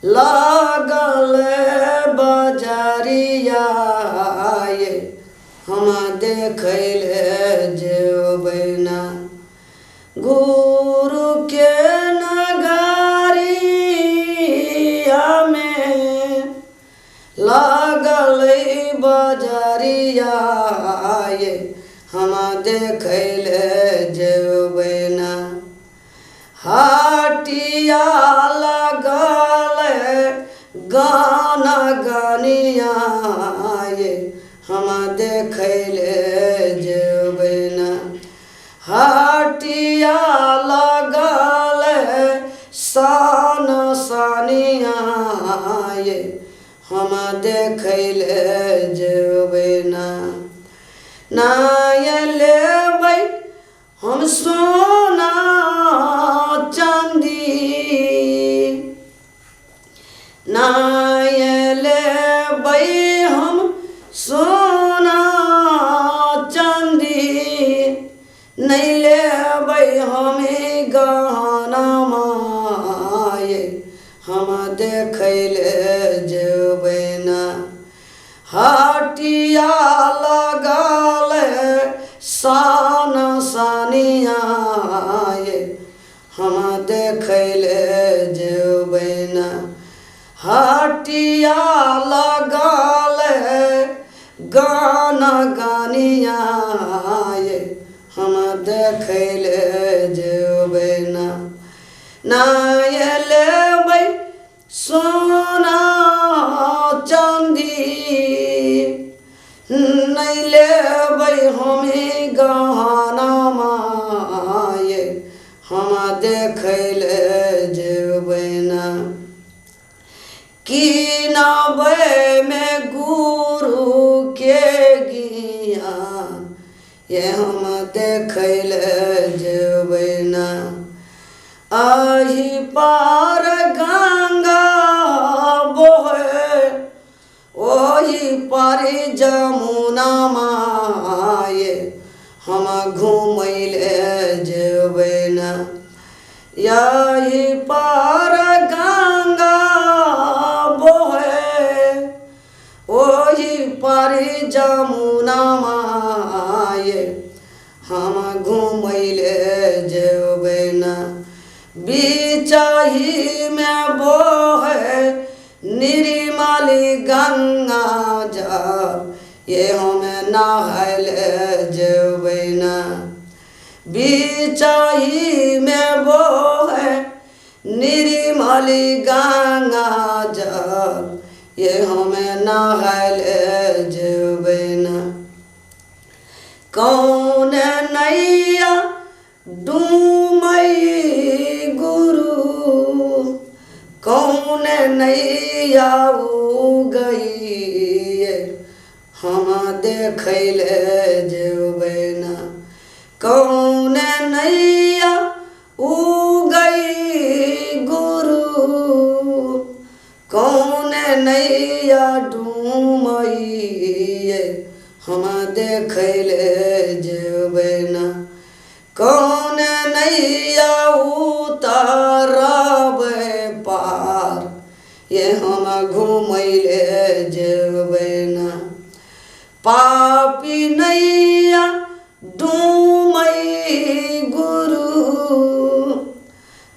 लागल बजरिया ये हम देखले जेबैना गुरु के नगरिया में लागल बजरिया ये हम देखले जेबैना हाटिया लगल गाना गनिया ये हम देखले जेबैना हाटिया लगल सान सानिया ये हम देखले जेबैना नाय लेबै हम सोना चांदी नाय लेबै हम सोना चांदी नहीं लेबै हमें गहना माये हम देखले जेबैना हाटिया लगल सान सानिया ये हम देखले जेबैना हाटिया लगल गाना गानिया ये हम देखले जेबैना नाय लेबै सोना चांदी नहीं लेबै हमें गहना माये हम देखले जेबैना कीनबै में गुरु के ज्ञान ये हम देखले जेबैना आही पार गंगा बोहे ओही पार जमुना माये हम घूमैले जेबैना यही पार गंगा बोहे ओही पार जमुना माये हम घूमैले जेबैना बिचाही में बोहे निर्मली गंगा जा ये हम नहाले जेबैना बिचाही में बोहे निर्मली गंगा जा ये हम नहाले जेबैना कौन नैया डूमई गुरु कौन नैया गई हम देखले जेबैना कौन नैया गई गुरु कौन नैया डूमई हम देखले जेबैना कौन नैया उतारबै पार ये हम घूमैले जेबैना पापी नैया डूमई गुरु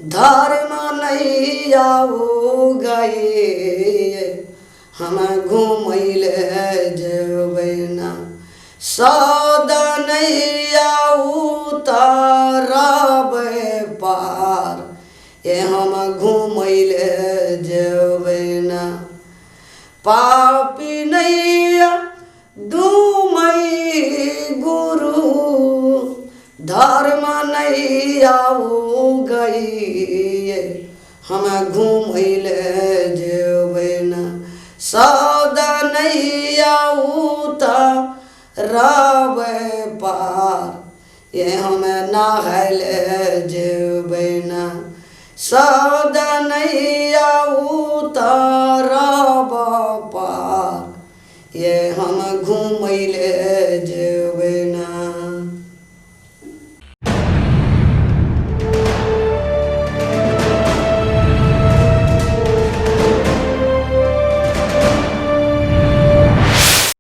धर्म नैया गई हम घूमैले जेबैना सदा नैया उतारबै पार ये हम घूमैले जेबैना पापी नैया डूमई गुरु धर्म नैया गई हम घूमैले जेबैना सदा नैया उतारबै पार ये हम नहाले जेबैना सदा नैया उतारब पार ये हम घूमैले जेबै